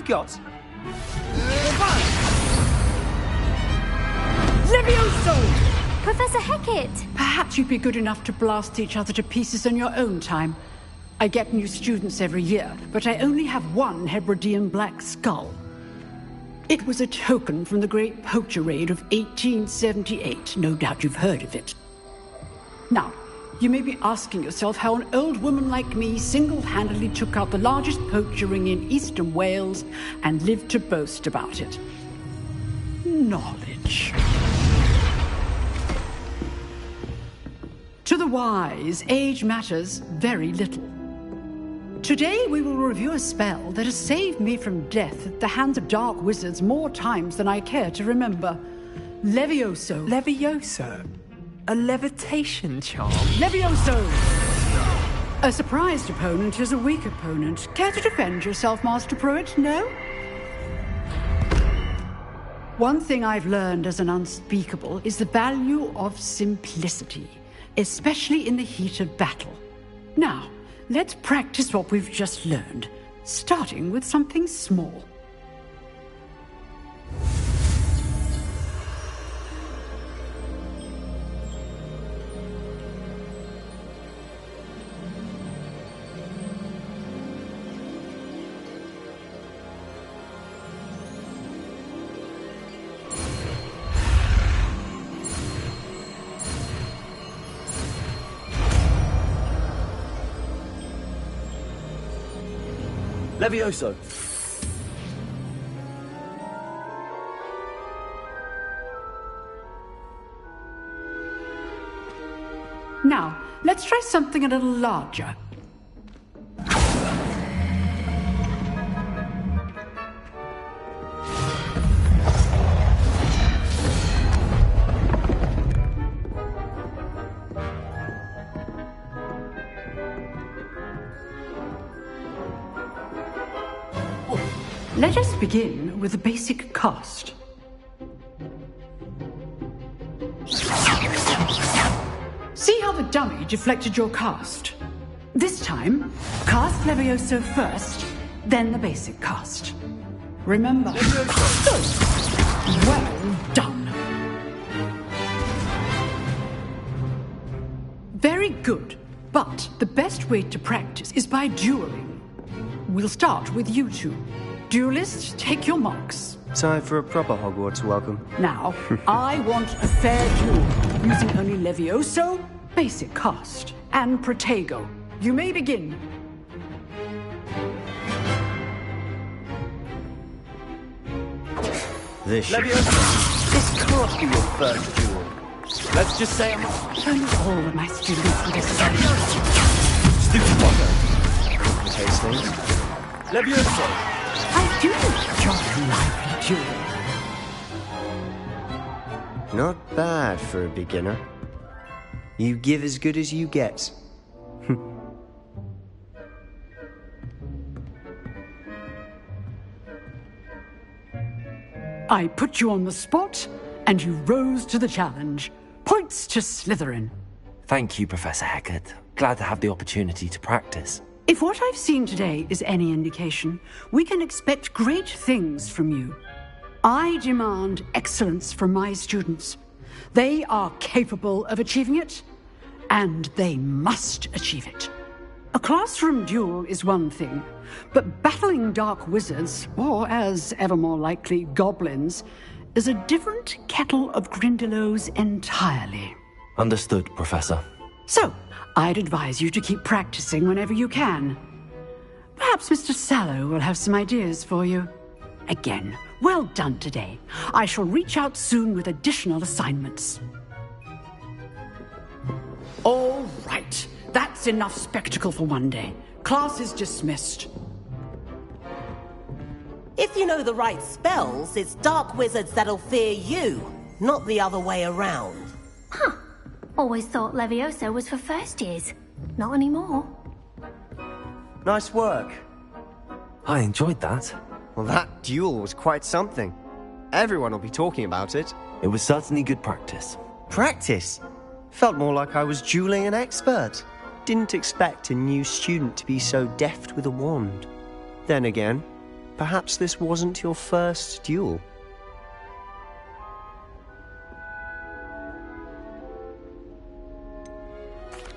you've got. Levioso! Professor Hecat! Perhaps you'd be good enough to blast each other to pieces on your own time. I get new students every year, but I only have one Hebridean black skull. It was a token from the Great Poacher Raid of 1878. No doubt you've heard of it. Now, you may be asking yourself how an old woman like me single-handedly took out the largest poacher ring in eastern Wales and lived to boast about it. Knowledge. To the wise, age matters very little. Today we will review a spell that has saved me from death at the hands of dark wizards more times than I care to remember. Levioso. Levioso? A levitation charm? Levioso! A surprised opponent is a weak opponent. Care to defend yourself, Master Pruitt? No? One thing I've learned as an unspeakable is the value of simplicity, especially in the heat of battle. Now, let's practice what we've just learned, starting with something small. Levioso. Now, let's try something a little larger. Let us begin with the basic cast. See how the dummy deflected your cast? This time, cast Levioso first, then the basic cast. Remember. Well done. Very good, but the best way to practice is by dueling. We'll start with you two. Duelists, take your marks. Time for a proper Hogwarts welcome. Now, I want a fair duel, using only Levioso, basic cast, and Protego. You may begin. This This can't be your first duel. Let's just say I'm Not all of my students would have stupid fucker. case things. Levioso. I do enjoy lively duel. Not bad for a beginner. You give as good as you get. I put you on the spot, and you rose to the challenge. Points to Slytherin. Thank you, Professor Hecat. Glad to have the opportunity to practice. If what I've seen today is any indication, we can expect great things from you. I demand excellence from my students. They are capable of achieving it, and they must achieve it. A classroom duel is one thing, but battling dark wizards, or as ever more likely, goblins, is a different kettle of Grindylows entirely. Understood, Professor. So, I'd advise you to keep practicing whenever you can. Perhaps Mr. Sallow will have some ideas for you. Again, well done today. I shall reach out soon with additional assignments. All right. That's enough spectacle for one day. Class is dismissed. If you know the right spells, it's dark wizards that'll fear you, not the other way around. Huh. Always thought Levioso was for first years. Not anymore. Nice work. I enjoyed that. Well, that duel was quite something. Everyone will be talking about it. It was certainly good practice. Practice? Felt more like I was dueling an expert. Didn't expect a new student to be so deft with a wand. Then again, perhaps this wasn't your first duel.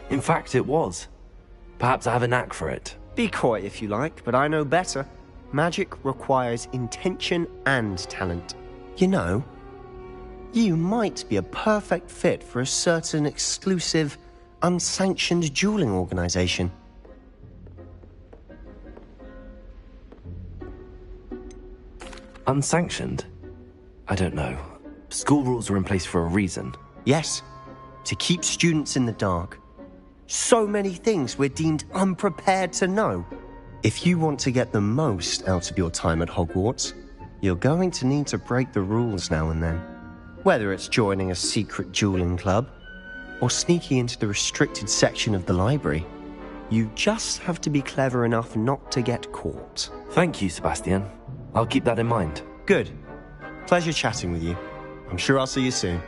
In fact, it was. Perhaps I have a knack for it. Be coy if you like, but I know better. Magic requires intention and talent. You know, you might be a perfect fit for a certain exclusive, unsanctioned dueling organization. Unsanctioned? I don't know. School rules are in place for a reason. Yes, to keep students in the dark. So many things we're deemed unprepared to know. If you want to get the most out of your time at Hogwarts, you're going to need to break the rules now and then. Whether it's joining a secret dueling club, or sneaking into the restricted section of the library, you just have to be clever enough not to get caught. Thank you, Sebastian. I'll keep that in mind. Good. Pleasure chatting with you. I'm sure I'll see you soon.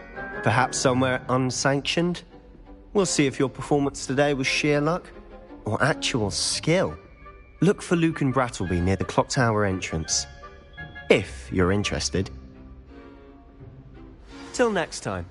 Perhaps somewhere unsanctioned? We'll see if your performance today was sheer luck or actual skill. Look for Luke and Brattleby near the Clock Tower entrance, if you're interested. Till next time.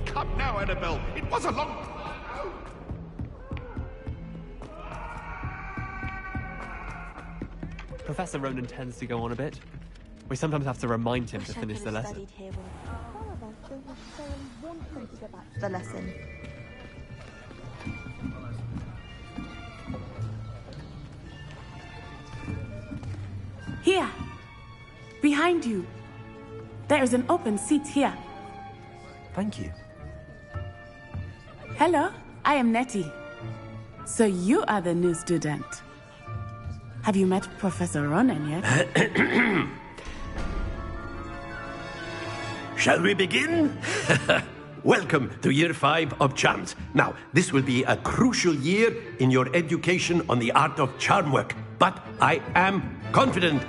Come now, Annabelle. It was a long... Professor Ronan tends to go on a bit. We sometimes have to remind him to finish the lesson. The lesson. Here! Behind you! There is an open seat here. Thank you. Hello, I am Nettie. So you are the new student. Have you met Professor Ronan yet? Shall we begin? Welcome to Year 5 of Charms. Now, this will be a crucial year in your education on the art of charm work, but I am confident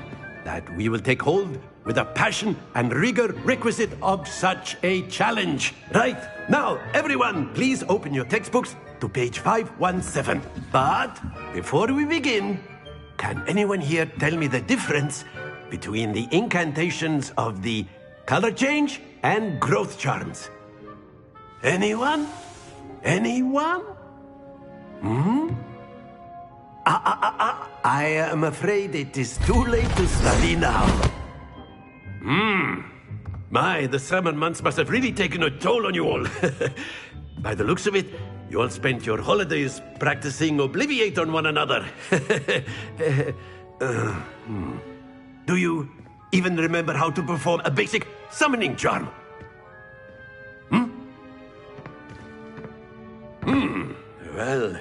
that we will take hold with the passion and rigor requisite of such a challenge. Right, now, everyone, please open your textbooks to page 517. But before we begin, can anyone here tell me the difference between the incantations of the color change and growth charms? Anyone? Anyone? I am afraid it is too late to study now. My, the summer months must have really taken a toll on you all. By the looks of it, you all spent your holidays practicing Obliviate on one another. Do you even remember how to perform a basic summoning charm? Well,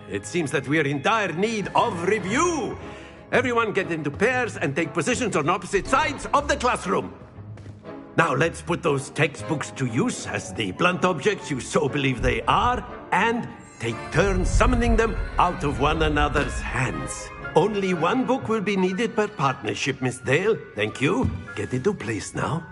it seems that we are in dire need of review. Everyone get into pairs and take positions on opposite sides of the classroom. Now let's put those textbooks to use as the blunt objects you so believe they are, and take turns summoning them out of one another's hands. Only one book will be needed per partnership, Miss Dale. Thank you. Get into place now.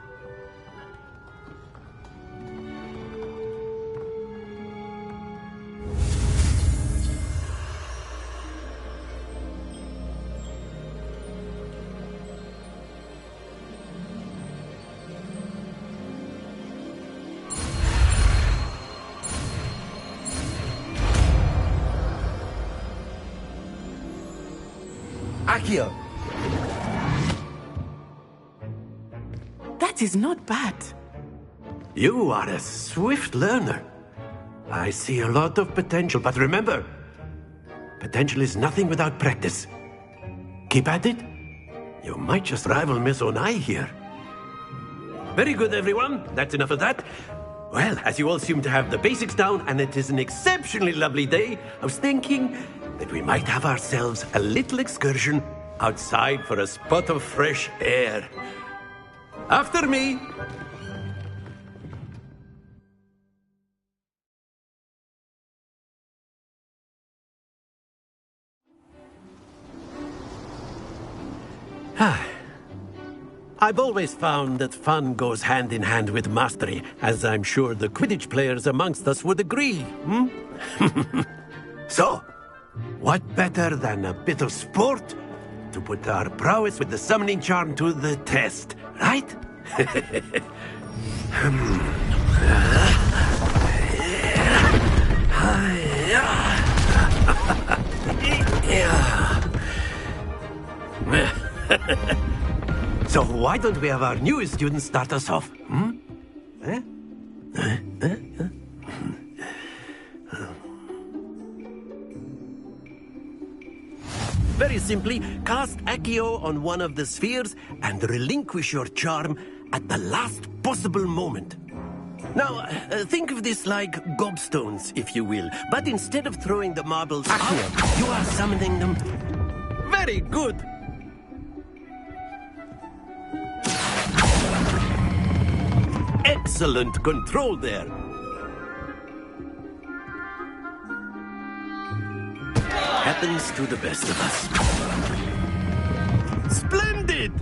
Accio! That is not bad. You are a swift learner. I see a lot of potential, but remember, potential is nothing without practice. Keep at it. You might just rival Miss Onai here. Very good, everyone. That's enough of that. Well, as you all seem to have the basics down, and it is an exceptionally lovely day, I was thinking that we might have ourselves a little excursion outside for a spot of fresh air. After me. I've always found that fun goes hand in hand with mastery, as I'm sure the Quidditch players amongst us would agree. So, what better than a bit of sport to put our prowess with the summoning charm to the test, right? So why don't we have our newest student start us off? Very simply, cast Accio on one of the spheres and relinquish your charm at the last possible moment. Now, think of this like gobstones, if you will, but instead of throwing the marbles out, you are summoning them. Very good! Excellent control there. Happens to the best of us. Splendid!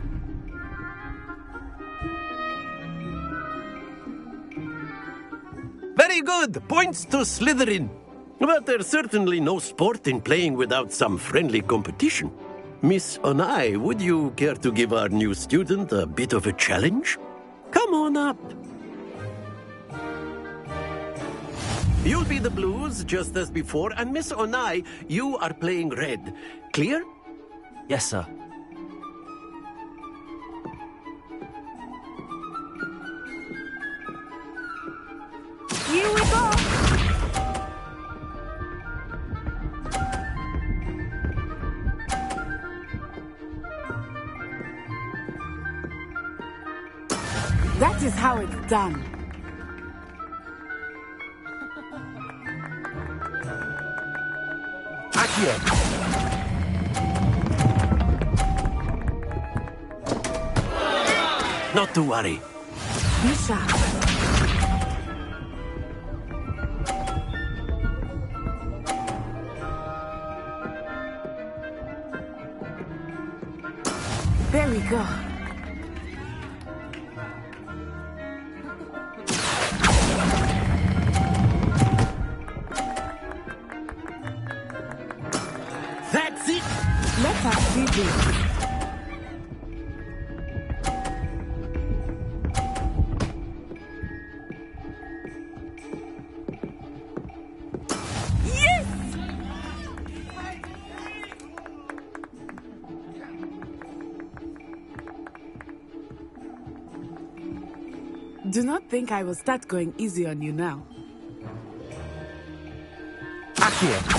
Very good. Points to Slytherin. But there's certainly no sport in playing without some friendly competition. Miss Onai, would you care to give our new student a bit of a challenge? Come on up. You'll be the blues, just as before, and Miss Onai, you are playing red. Clear? Yes, sir. Here we go! That is how it's done. Accio! Not to worry. Be sharp. There we go. That's it! Let us see this. Yes! Do not think I will start going easy on you now. Accio!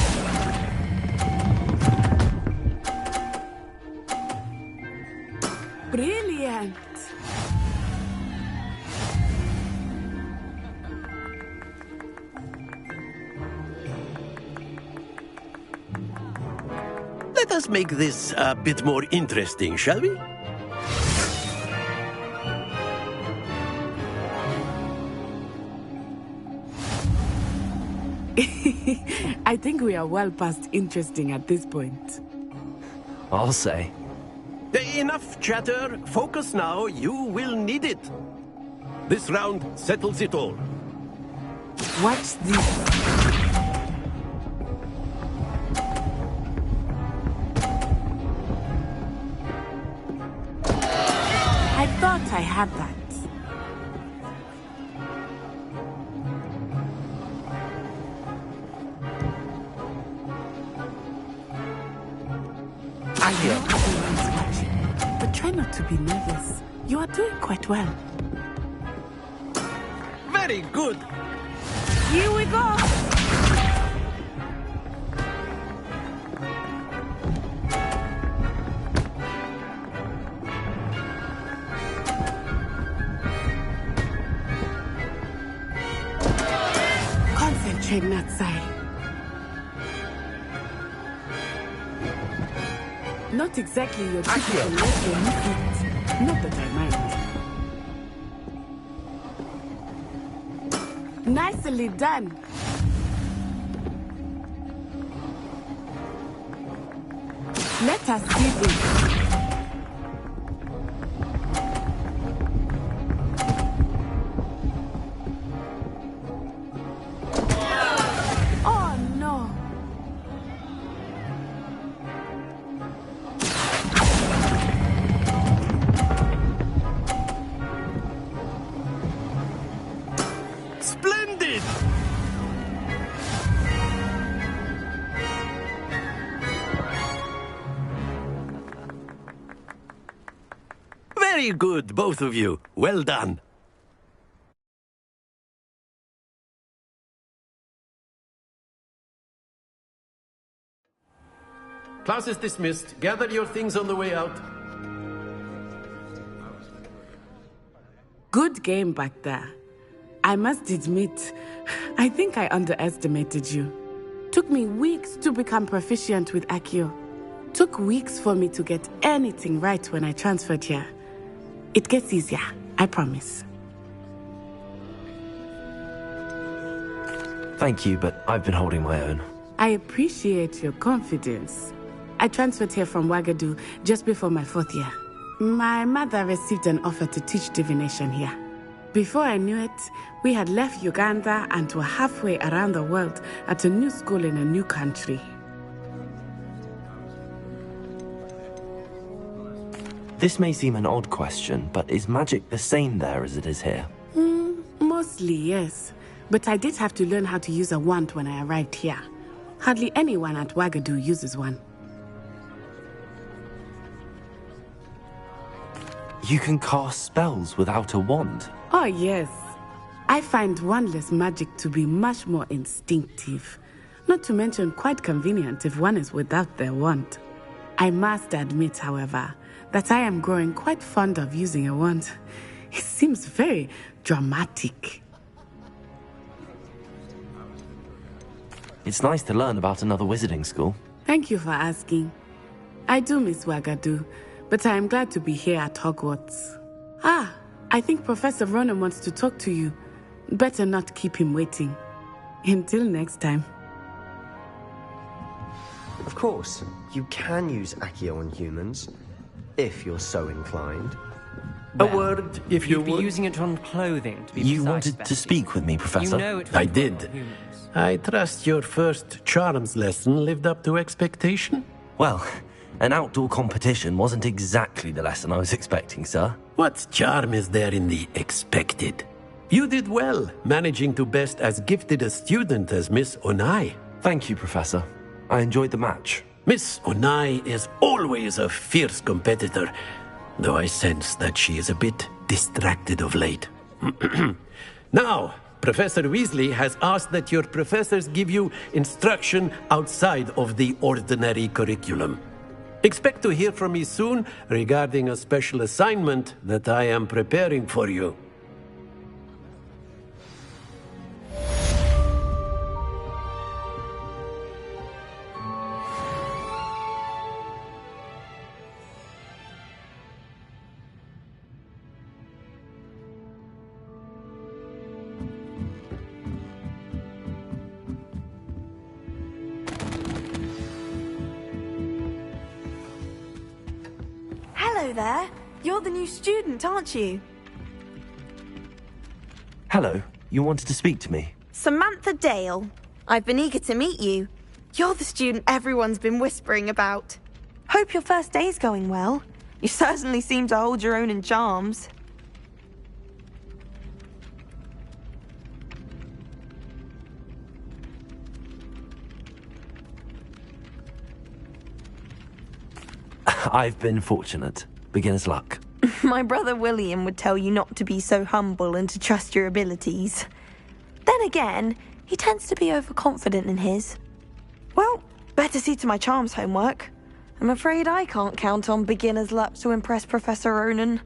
Brilliant! Let us make this a bit more interesting, shall we? I think we are well past interesting at this point. I'll say. Enough chatter. Focus now. You will need it. This round settles it all. Watch this. I thought I had that. But try not to be nervous. You are doing quite well. Very good. Here we go! Concentrate, Natsai. Not exactly your typical lesson, but not that I mind. Nicely done. Let us see this. Oh no. Splendid! Very good, both of you. Well done. Class is dismissed. Gather your things on the way out. Good game back there. I must admit, I think I underestimated you. Took me weeks to become proficient with Accio. Took weeks for me to get anything right when I transferred here. It gets easier, I promise. Thank you, but I've been holding my own. I appreciate your confidence. I transferred here from Wagadu just before my 4th year. My mother received an offer to teach divination here. Before I knew it, we had left Uganda and were halfway around the world at a new school in a new country. This may seem an odd question, but is magic the same there as it is here? Mostly, yes. But I did have to learn how to use a wand when I arrived here. Hardly anyone at Wagadu uses one. You can cast spells without a wand? Oh, yes. I find wandless magic to be much more instinctive. Not to mention quite convenient if one is without their wand. I must admit, however, that I am growing quite fond of using a wand. It seems very dramatic. It's nice to learn about another wizarding school. Thank you for asking. I do miss Wagadu, but I am glad to be here at Hogwarts. Ah, I think Professor Ronen wants to talk to you. Better not keep him waiting. Until next time. Of course, you can use Accio on humans, if you're so inclined. A word, if you You'd be would. using it on clothing, to be You precise, wanted to Bessie. speak with me, Professor? You know it I won't did. work on humans. I trust your first charms lesson lived up to expectation? Well, an outdoor competition wasn't exactly the lesson I was expecting, sir. What charm is there in the expected? You did well, managing to best as gifted a student as Miss Onai. Thank you, Professor. I enjoyed the match. Miss Onai is always a fierce competitor, though I sense that she is a bit distracted of late. Now, Professor Weasley has asked that your professors give you instruction outside of the ordinary curriculum. Expect to hear from me soon regarding a special assignment that I am preparing for you. Hello there. You're the new student, aren't you? Hello, you wanted to speak to me? Samantha Dale. I've been eager to meet you. You're the student everyone's been whispering about. Hope your first day's going well. You certainly seem to hold your own in charms. I've been fortunate. Beginner's luck. My brother William would tell you not to be so humble and to trust your abilities. Then again, He tends to be overconfident in his. Well, better see to my charms homework. I'm afraid I can't count on beginner's luck to impress Professor Ronen.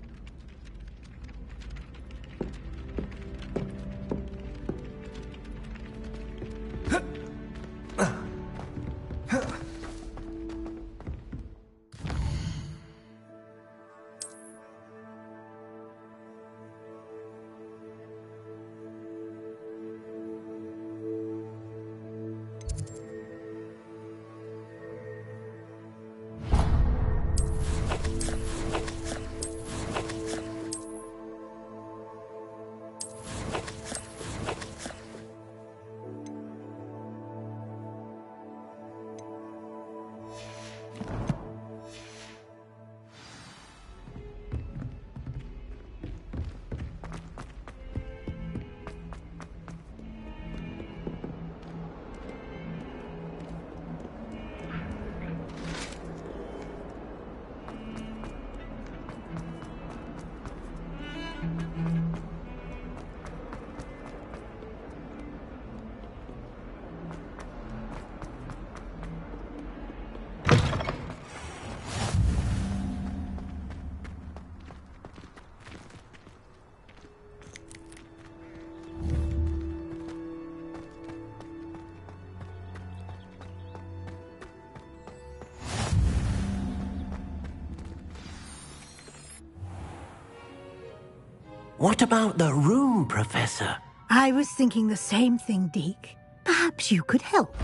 What about the room, Professor? I was thinking the same thing, Deke. Perhaps you could help.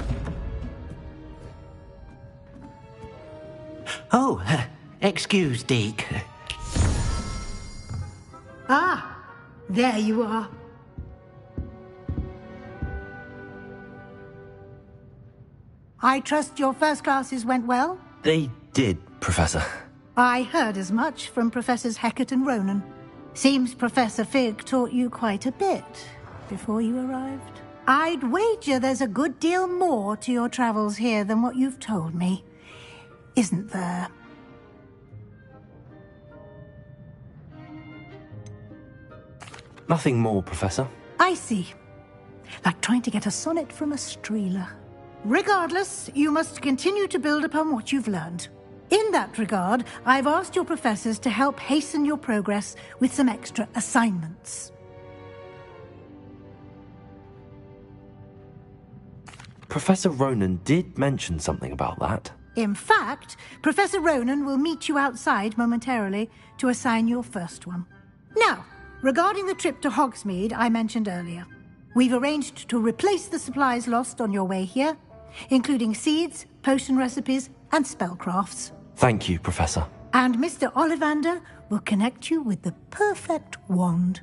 Oh, excuse, Deke. Ah, there you are. I trust your first classes went well? They did, Professor. I heard as much from Professors Hecat and Ronen. Seems Professor Fig taught you quite a bit before you arrived. I'd wager there's a good deal more to your travels here than what you've told me. Isn't there? Nothing more, Professor. I see. Like trying to get a sonnet from a streeler. Regardless, you must continue to build upon what you've learned. In that regard, I've asked your professors to help hasten your progress with some extra assignments. Professor Ronen did mention something about that. In fact, Professor Ronen will meet you outside momentarily to assign your first one. Now, regarding the trip to Hogsmeade I mentioned earlier, we've arranged to replace the supplies lost on your way here, including seeds, potion recipes, and spellcrafts. Thank you, Professor. And Mr. Ollivander will connect you with the perfect wand.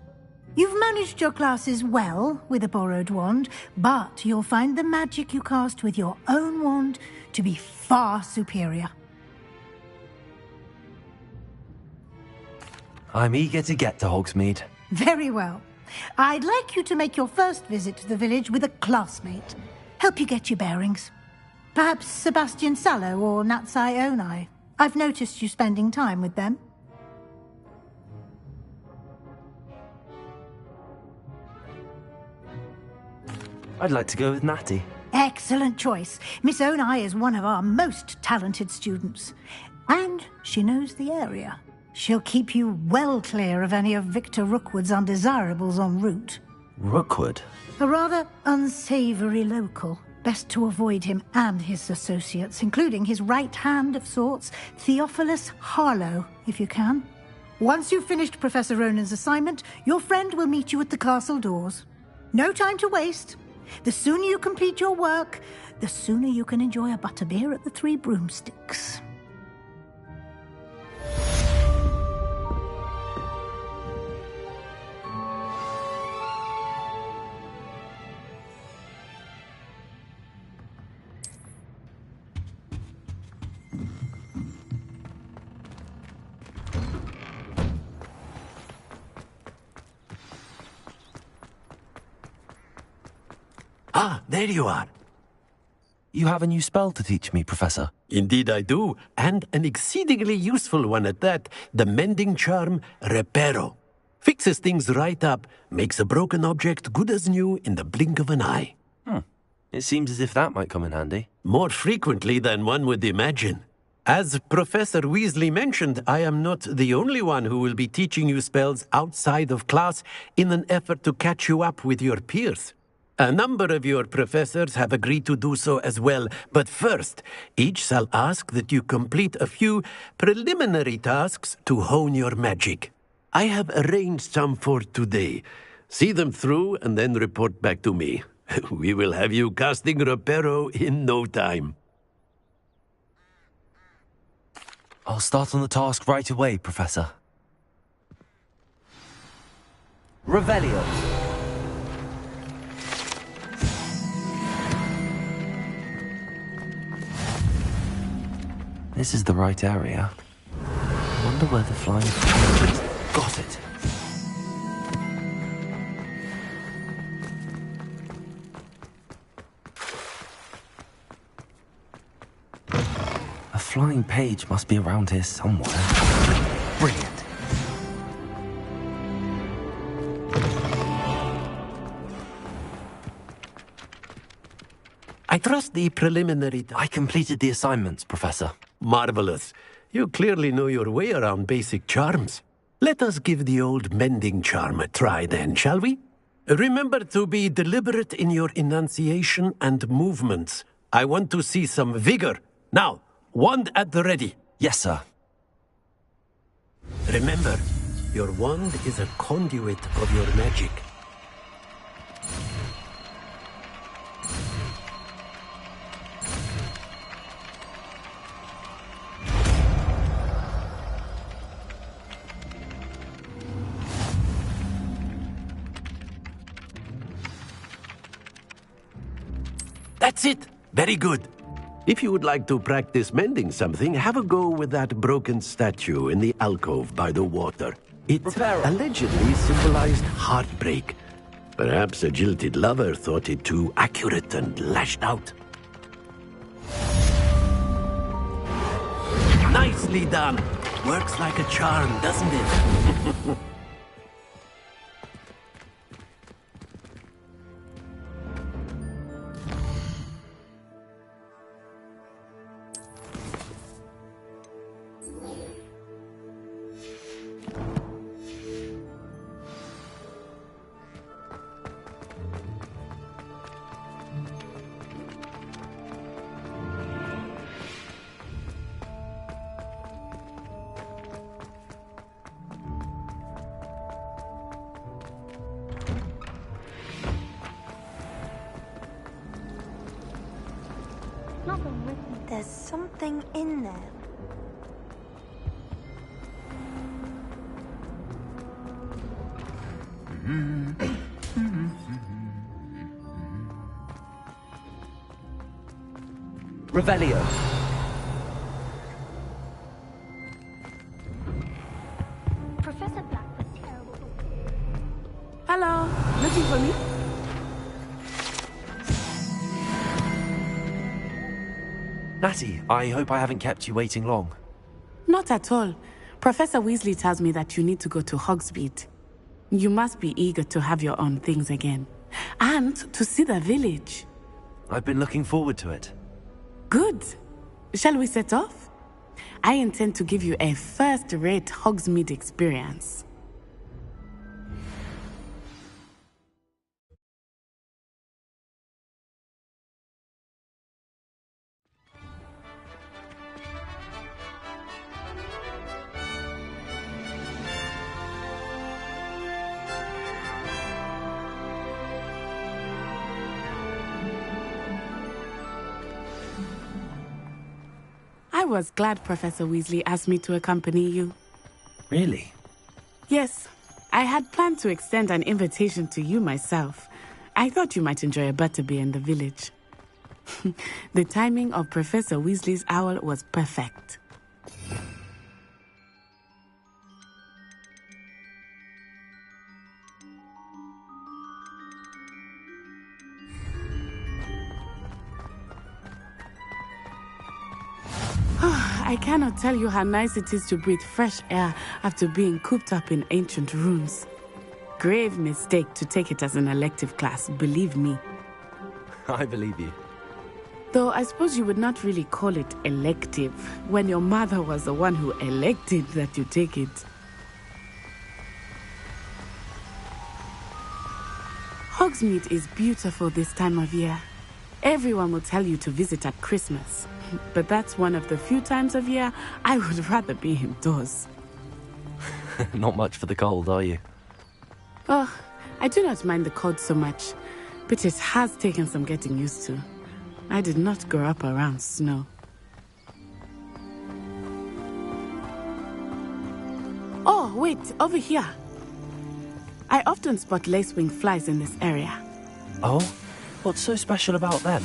You've managed your classes well with a borrowed wand, but you'll find the magic you cast with your own wand to be far superior. I'm eager to get to Hogsmeade. Very well. I'd like you to make your first visit to the village with a classmate. Help you get your bearings. Perhaps Sebastian Sallow or Natsai Onai. I've noticed you spending time with them. I'd like to go with Natty. Excellent choice. Miss Onai is one of our most talented students. And she knows the area. She'll keep you well clear of any of Victor Rookwood's undesirables en route. Rookwood? A rather unsavory local. Best to avoid him and his associates, including his right hand of sorts, Theophilus Harlow, if you can. Once you've finished Professor Ronen's assignment, your friend will meet you at the castle doors. No time to waste. The sooner you complete your work, the sooner you can enjoy a butterbeer at the Three Broomsticks. Ah, there you are. You have a new spell to teach me, Professor. Indeed I do, and an exceedingly useful one at that. The mending charm, Reparo. Fixes things right up, makes a broken object good as new in the blink of an eye. It seems as if that might come in handy. More frequently than one would imagine. As Professor Weasley mentioned, I am not the only one who will be teaching you spells outside of class in an effort to catch you up with your peers. A number of your professors have agreed to do so as well, but first, each shall ask that you complete a few preliminary tasks to hone your magic. I have arranged some for today. See them through and then report back to me. We will have you casting Reparo in no time. I'll start on the task right away, Professor. Revelio. This is the right area. I wonder where the flying page is. Got it. A flying page must be around here somewhere. Brilliant. I trust the preliminary... I completed the assignments, Professor. Marvelous. You clearly know your way around basic charms. Let us give the old mending charm a try then, shall we? Remember to be deliberate in your enunciation and movements. I want to see some vigor. Now, wand at the ready. Yes, sir. Remember, your wand is a conduit of your magic. That's it. Very good. If you would like to practice mending something, have a go with that broken statue in the alcove by the water. It allegedly symbolized heartbreak. Perhaps a jilted lover thought it too accurate and lashed out. Nicely done. Works like a charm, doesn't it? There's something in there. Revelio. Professor Black was terrible. Hello, looking for me? Natty, I hope I haven't kept you waiting long. Not at all. Professor Weasley tells me that you need to go to Hogsmeade. You must be eager to have your own things again. And to see the village. I've been looking forward to it. Good. Shall we set off? I intend to give you a first-rate Hogsmeade experience. I was glad Professor Weasley asked me to accompany you. Really? Yes. I had planned to extend an invitation to you myself. I thought you might enjoy a butterbeer in the village. The timing of Professor Weasley's owl was perfect. I cannot tell you how nice it is to breathe fresh air after being cooped up in ancient rooms. Grave mistake to take it as an elective class, believe me. I believe you. Though I suppose you would not really call it elective when your mother was the one who elected that you take it. Hogsmeade is beautiful this time of year. Everyone will tell you to visit at Christmas, but that's one of the few times of year I would rather be indoors. Not much for the cold, are you? Oh, I do not mind the cold so much, but it has taken some getting used to. I did not grow up around snow. Oh, wait, over here. I often spot lacewing flies in this area. Oh? What's so special about them?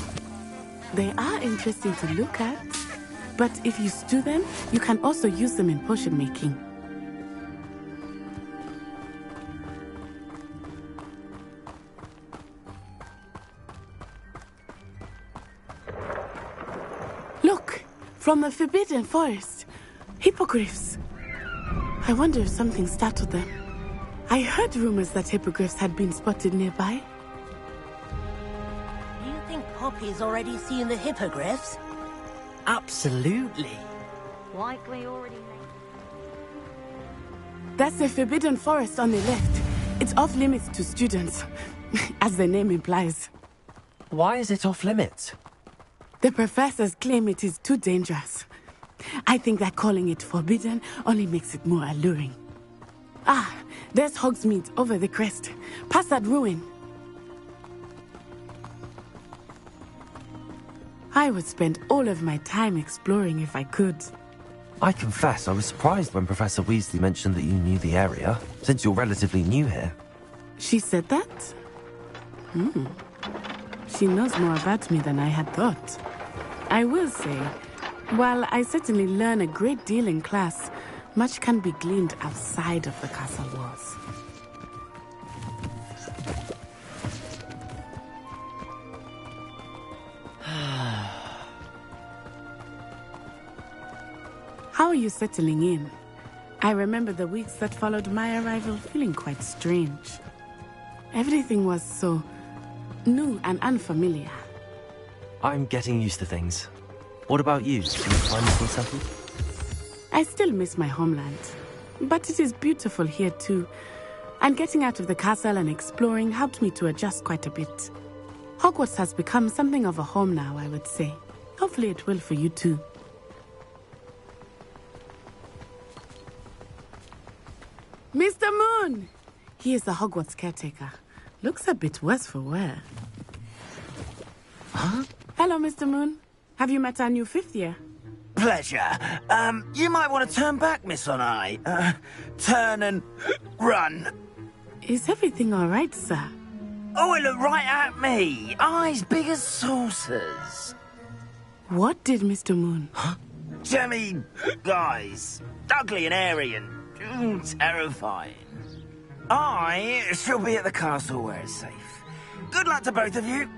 They are interesting to look at, but if you stew them, you can also use them in potion making. Look! From the Forbidden Forest! Hippogriffs! I wonder if something startled them. I heard rumors that hippogriffs had been spotted nearby. Do you think Poppy's already seen the hippogriffs? Absolutely. Likely already. That's the Forbidden Forest on the left. It's off limits to students, as the name implies. Why is it off limits? The professors claim it is too dangerous. I think that calling it forbidden only makes it more alluring. Ah, there's Hogsmeade over the crest. Past that ruin. I would spend all of my time exploring if I could. I confess I was surprised when Professor Weasley mentioned that you knew the area, since you're relatively new here. She said that? She knows more about me than I had thought. I will say, while I certainly learn a great deal in class, much can be gleaned outside of the castle walls. How are you settling in? I remember the weeks that followed my arrival feeling quite strange. Everything was so new and unfamiliar. I'm getting used to things. What about you? Do you find yourself settled? I still miss my homeland, but it is beautiful here too. And getting out of the castle and exploring helped me to adjust quite a bit. Hogwarts has become something of a home now, I would say. Hopefully it will for you too. Mr. Moon! He is the Hogwarts caretaker. Looks a bit worse for wear. Huh? Hello, Mr. Moon. Have you met our new fifth year? Pleasure. You might want to turn back, Miss Onai. Turn and run. Is everything all right, sir? Oh, it looked right at me. Eyes big as saucers. What did Mr. Moon? Huh? Jemmy, guys. Ugly and airy and terrifying. I shall be at the castle where it's safe. Good luck to both of you.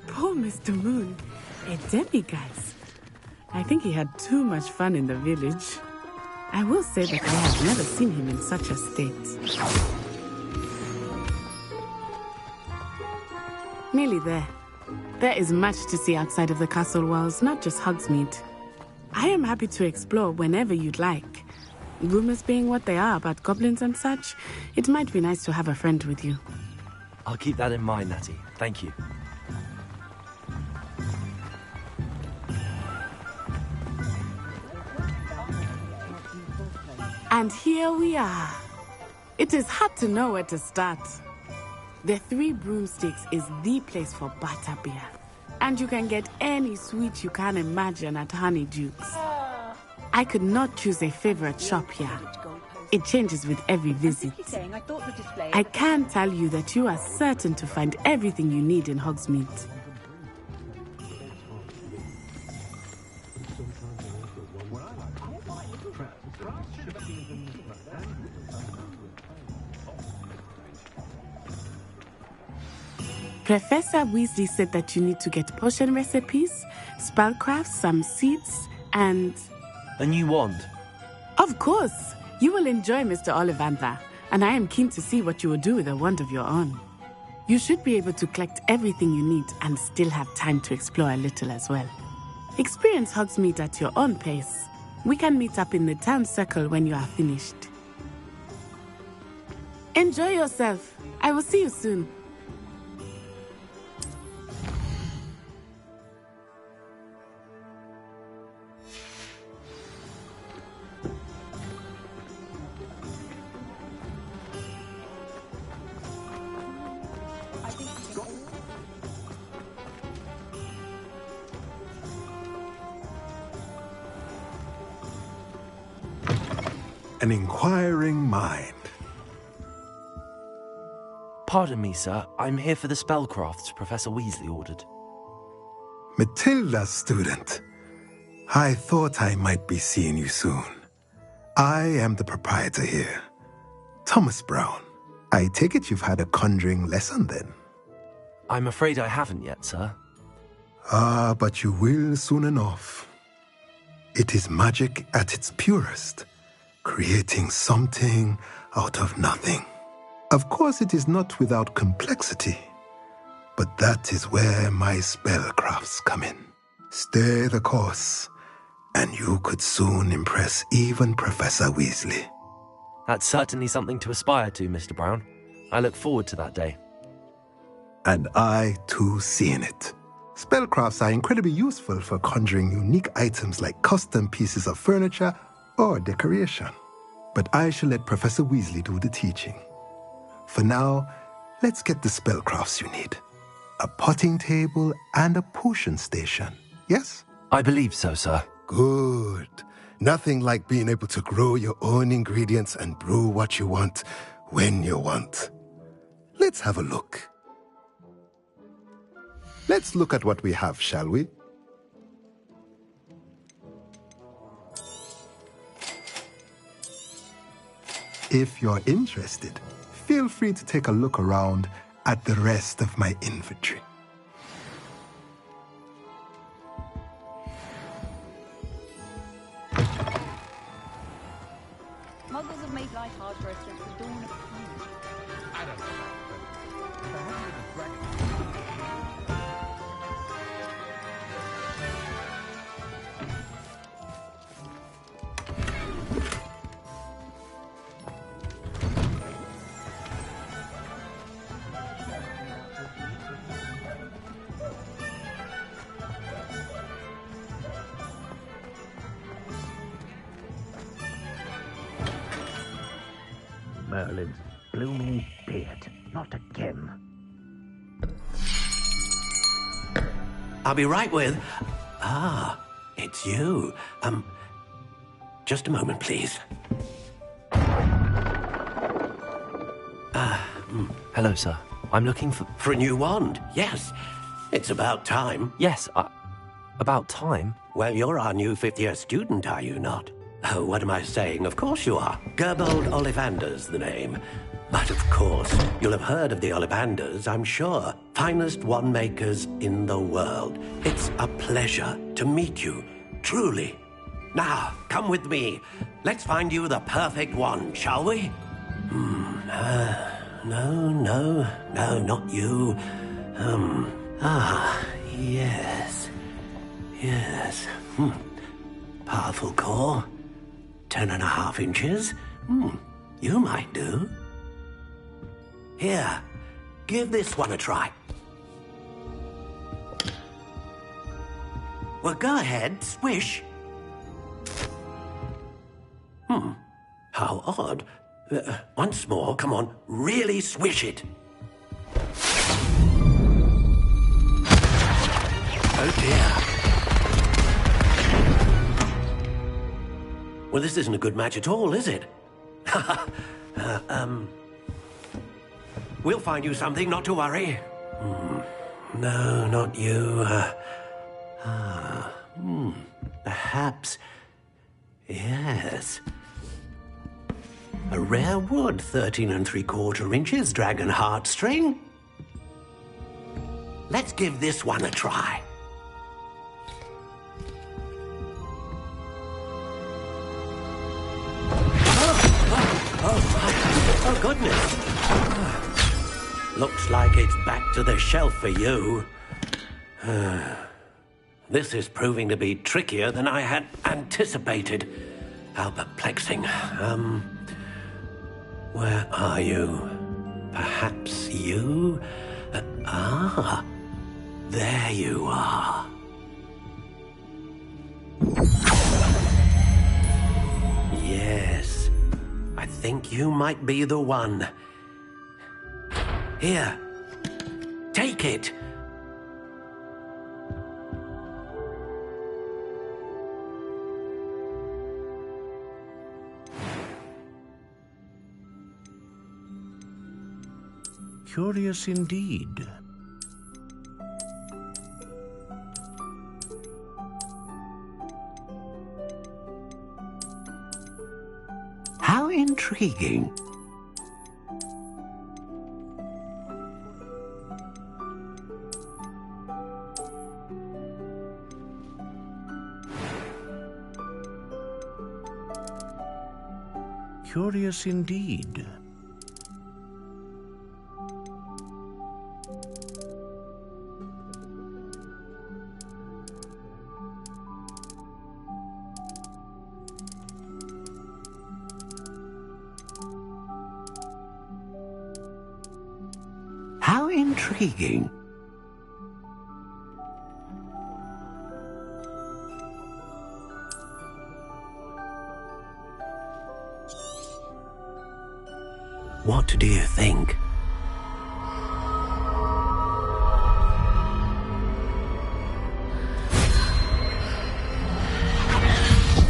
Poor Mr. Moon. A demiguise. I think he had too much fun in the village. I will say that I have never seen him in such a state. Nearly there. There is much to see outside of the castle walls, not just Hogsmeade. I am happy to explore whenever you'd like. Rumors being what they are about goblins and such, it might be nice to have a friend with you. I'll keep that in mind, Natty. Thank you. And here we are. It is hard to know where to start. The Three Broomsticks is the place for butterbeer. And you can get any sweet you can imagine at Honeydukes. I could not choose a favorite shop here. It changes with every visit. I can tell you that you are certain to find everything you need in Hogsmeade. Professor Weasley said that you need to get potion recipes, spellcrafts, some seeds, and... A new wand? Of course! You will enjoy Mr. Ollivander, and I am keen to see what you will do with a wand of your own. You should be able to collect everything you need and still have time to explore a little as well. Experience Hogsmeade at your own pace. We can meet up in the town circle when you are finished. Enjoy yourself. I will see you soon. An inquiring mind. Pardon me, sir. I'm here for the spellcrafts Professor Weasley ordered. Matilda's student. I thought I might be seeing you soon. I am the proprietor here, Thomas Brown. I take it you've had a conjuring lesson then? I'm afraid I haven't yet, sir. Ah, but you will soon enough. It is magic at its purest, creating something out of nothing. Of course, it is not without complexity, but that is where my spellcrafts come in. Stay the course, and you could soon impress even Professor Weasley. That's certainly something to aspire to, Mr. Brown. I look forward to that day. And I, too, see in it. Spellcrafts are incredibly useful for conjuring unique items like custom pieces of furniture or decoration. But I shall let Professor Weasley do the teaching. For now, let's get the spellcrafts you need. A potting table and a potion station, yes? I believe so, sir. Good. Nothing like being able to grow your own ingredients and brew what you want when you want. Let's have a look. Let's look at what we have, shall we? If you're interested, feel free to take a look around at the rest of my inventory. Muggles have made life hard for us since the dawn of time. I don't know that, but if I hadn't been a dragon... Merlin's blooming beard. Not again. I'll be right with... Ah, it's you. Just a moment, please. Hello, sir. I'm looking for... For a new wand, yes. It's about time. Yes, about time? Well, you're our new fifth-year student, are you not? Oh, what am I saying? Of course you are. Gerbold Ollivander's the name. But of course, you'll have heard of the Ollivanders, I'm sure. Finest wand makers in the world. It's a pleasure to meet you, truly. Now, come with me. Let's find you the perfect wand, shall we? No, not you. Yes. Powerful core. 10.5 inches. You might do. Here, give this one a try. Well, go ahead, swish. How odd. Once more, come on, really swish it. Oh dear. Well, this isn't a good match at all, is it? We'll find you something, not to worry. No, not you. Perhaps. Yes. A rare wood, 13 3/4 inches, dragon heartstring. Let's give this one a try. Oh, goodness. Looks like it's back to the shelf for you. This is proving to be trickier than I had anticipated. How perplexing. Where are you? Perhaps you? There you are. Yes, I think you might be the one. Here, take it. Curious indeed. How intriguing. Curious indeed. How intriguing. What do you think?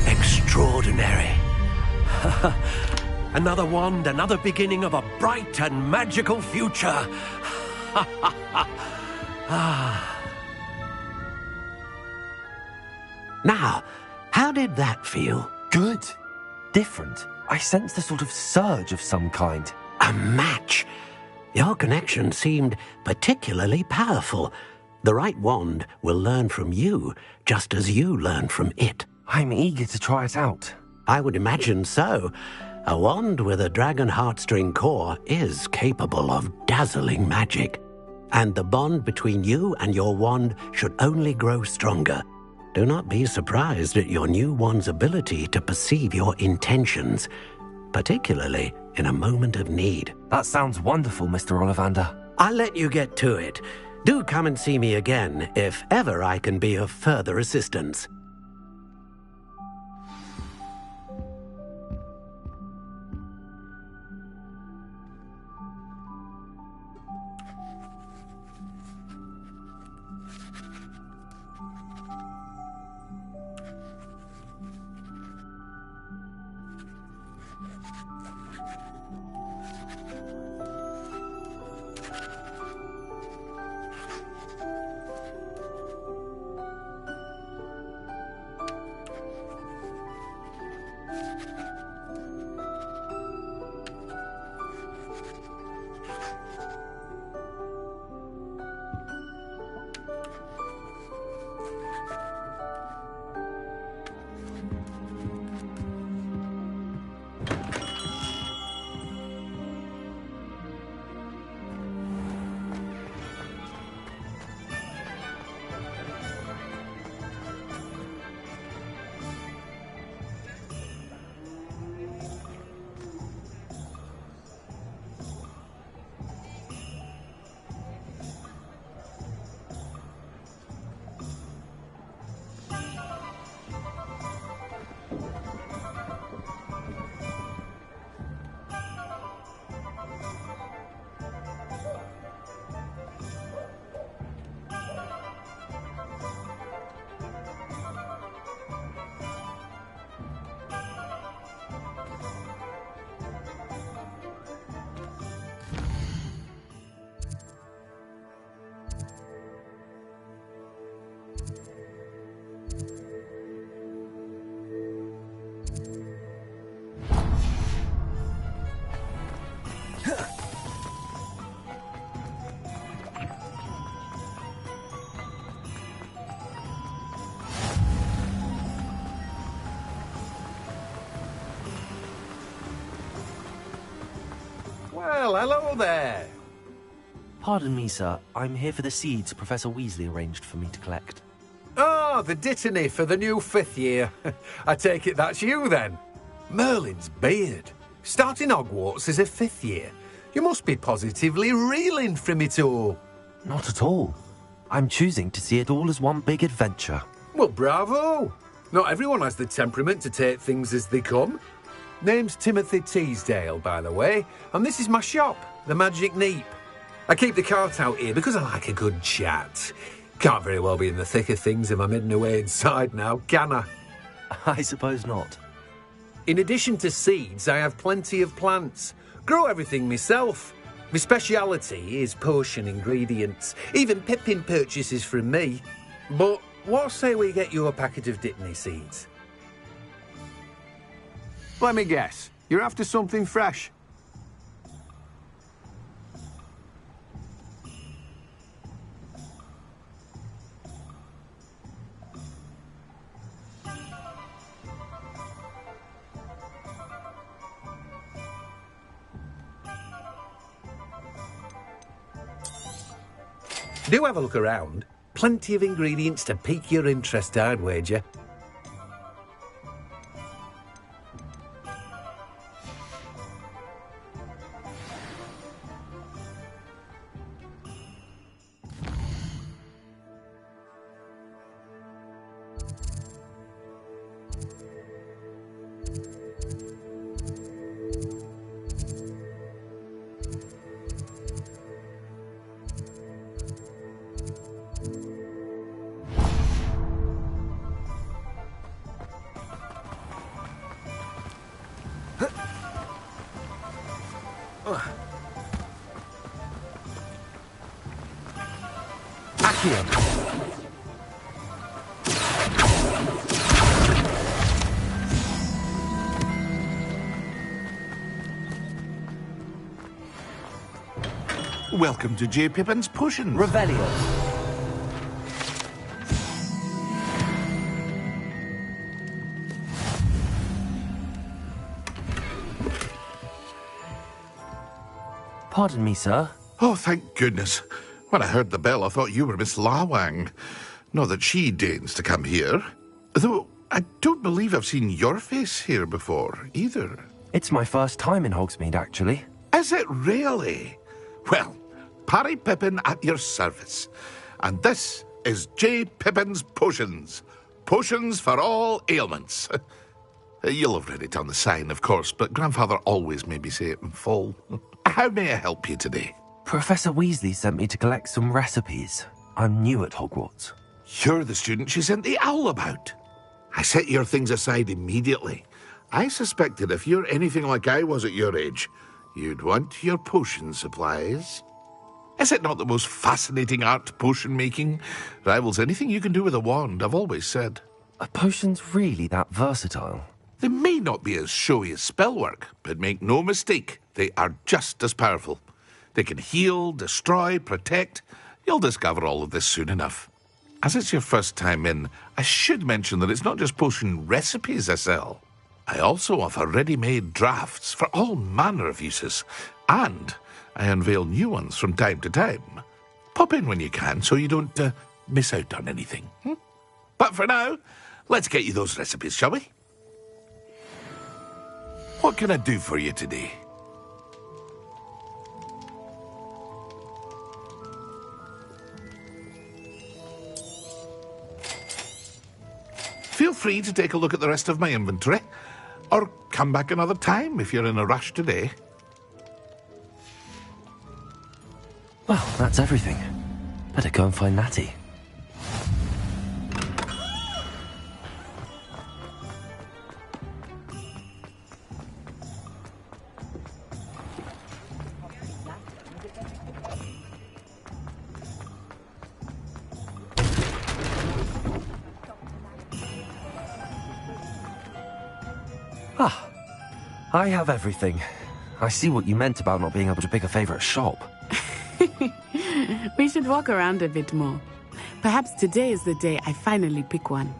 Extraordinary. Another wand, another beginning of a bright and magical future. Now, how did that feel? Good. Different. I sensed a sort of surge of some kind. A match. Your connection seemed particularly powerful. The right wand will learn from you, just as you learn from it. I'm eager to try it out. I would imagine so. A wand with a dragon heartstring core is capable of dazzling magic. And the bond between you and your wand should only grow stronger. Do not be surprised at your new wand's ability to perceive your intentions, particularly in a moment of need. That sounds wonderful, Mr. Ollivander. I'll let you get to it. Do come and see me again if ever I can be of further assistance. Well, hello there. Pardon me, sir. I'm here for the seeds Professor Weasley arranged for me to collect. Ah, the dittany for the new 5th year. I take it that's you, then. Merlin's beard. Starting Hogwarts as a 5th year. You must be positively reeling from it all. Not at all. I'm choosing to see it all as one big adventure. Well, bravo. Not everyone has the temperament to take things as they come. Name's Timothy Teasdale, by the way, and this is my shop, the Magic Neep. I keep the cart out here because I like a good chat. Can't very well be in the thick of things if I'm hidden away inside now, can I? I suppose not. In addition to seeds, I have plenty of plants. Grow everything myself. My speciality is potion ingredients. Even Pippin purchases from me. But what say we get you a packet of Dittany seeds? Let me guess. You're after something fresh. Do have a look around. Plenty of ingredients to pique your interest, I'd wager. Welcome to J. Pippin's Potions. Revelio. Pardon me, sir. Oh, thank goodness. When I heard the bell, I thought you were Miss Lawang. Not that she deigns to come here. Though I don't believe I've seen your face here before, either. It's my first time in Hogsmeade, actually. Is it really? Well, Parry Pippin at your service. And this is J. Pippin's Potions. Potions for all ailments. You'll have read it on the sign, of course, but Grandfather always made me say it in full. How may I help you today? Professor Weasley sent me to collect some recipes. I'm new at Hogwarts. You're the student she sent the owl about. I set your things aside immediately. I suspected if you're anything like I was at your age, you'd want your potion supplies. Is it not the most fascinating art, potion making? Rivals anything you can do with a wand, I've always said. Are potions really that versatile? They may not be as showy as spellwork, but make no mistake, they are just as powerful. They can heal, destroy, protect. You'll discover all of this soon enough. As it's your first time in, I should mention that it's not just potion recipes I sell. I also offer ready-made drafts for all manner of uses, and I unveil new ones from time to time. Pop in when you can so you don't miss out on anything. But for now, let's get you those recipes, shall we? What can I do for you today? Feel free to take a look at the rest of my inventory, or come back another time if you're in a rush today. Well, that's everything. Better go and find Natty. Ah, I have everything. I see what you meant about not being able to pick a favourite shop. We should walk around a bit more. Perhaps today is the day I finally pick one.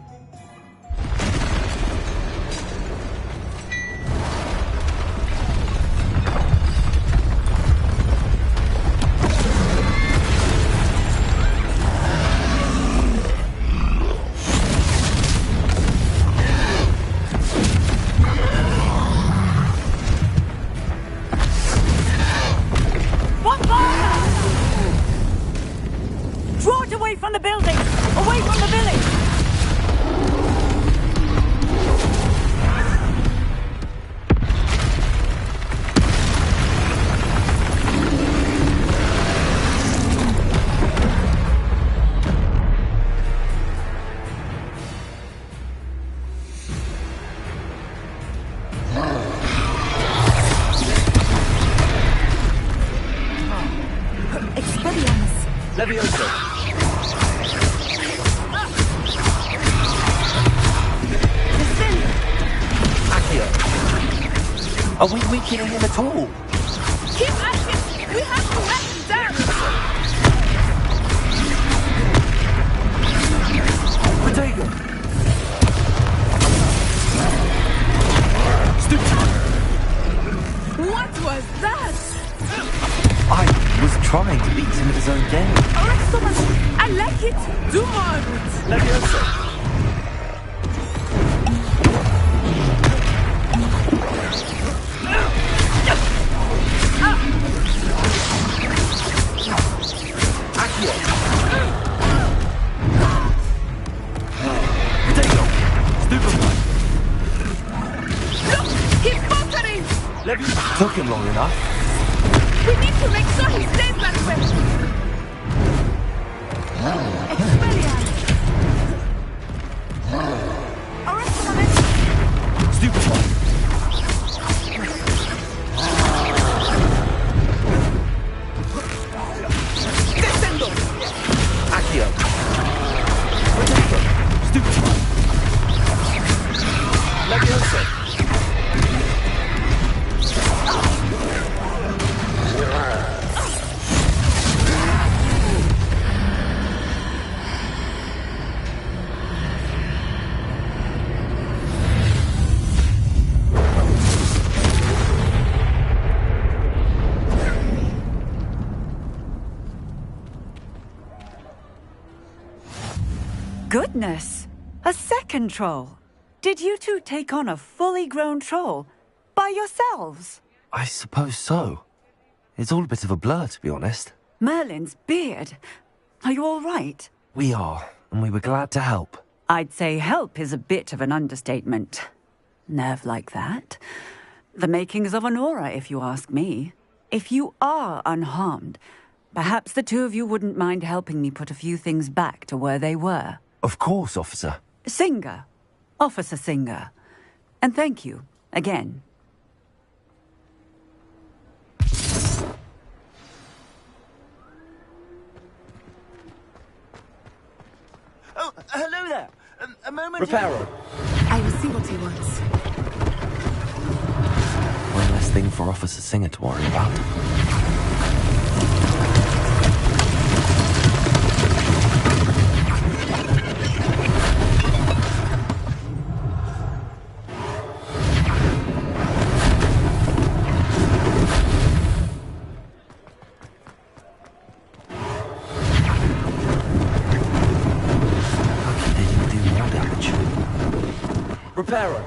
Levioso! Accio! Are we weakening him at all? Keep at it! We have to let him down! Protego! What was that? I was trying to beat him at his own game. Alright, Thomas, I like it. Do more of it. Levioso! Accio! Protego! Stupefy! Look, he's faltering. Took him long enough. We need to make sure he stays that way. Expelliarmus. Arrest. Stupefy! Descendo. Accio! Protego! Stupefy! Levioso! Goodness! A second troll! Did you two take on a fully grown troll? By yourselves? I suppose so. It's all a bit of a blur, to be honest. Merlin's beard. Are you all right? We are, and we were glad to help. I'd say help is a bit of an understatement. Nerve like that. The makings of an aura, if you ask me. If you are unharmed, perhaps the two of you wouldn't mind helping me put a few things back to where they were. Of course, officer. Singer. Officer Singer. And thank you, again. Oh, hello there. A moment. Reparo! I will see what he wants. One less thing for Officer Singer to worry about. Reparo!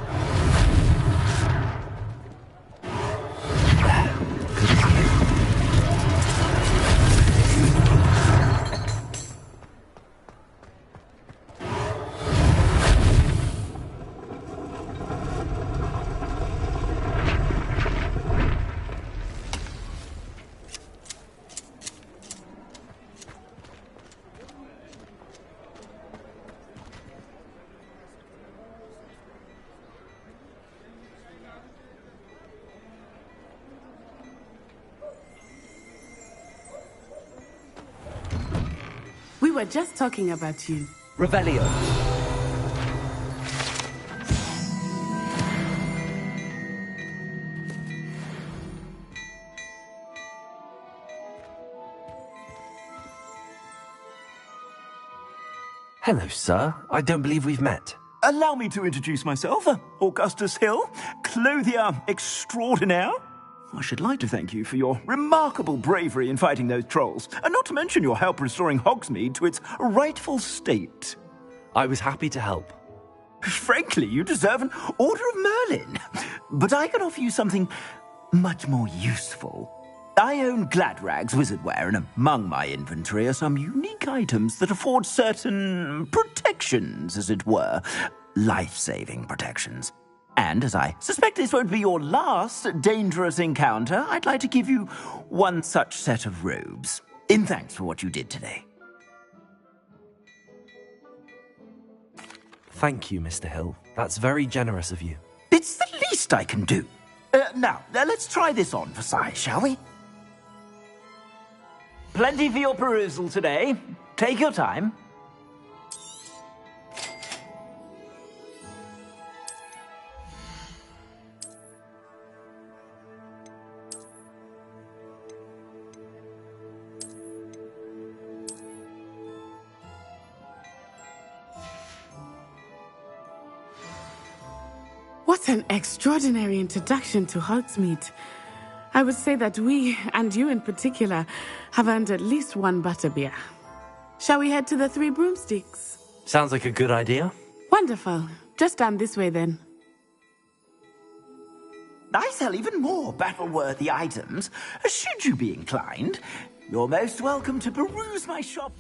We were just talking about you. Revelio! Hello, sir. I don't believe we've met. Allow me to introduce myself, Augustus Hill, clothier extraordinaire. I should like to thank you for your remarkable bravery in fighting those trolls, and not to mention your help restoring Hogsmeade to its rightful state. I was happy to help. Frankly, you deserve an Order of Merlin. But I can offer you something much more useful. I own Gladrag's wizardware, and among my inventory are some unique items that afford certain protections, as it were. Life-saving protections. And as I suspect this won't be your last dangerous encounter, I'd like to give you one such set of robes, in thanks for what you did today. Thank you, Mr. Hill. That's very generous of you. It's the least I can do. Now, let's try this on for size, shall we? Plenty for your perusal today. Take your time. What an extraordinary introduction to Hogsmeade. I would say that we, and you in particular, have earned at least one butterbeer. Shall we head to the Three Broomsticks? Sounds like a good idea. Wonderful. Just down this way then. I sell even more battle-worthy items. Should you be inclined, you're most welcome to peruse my shop.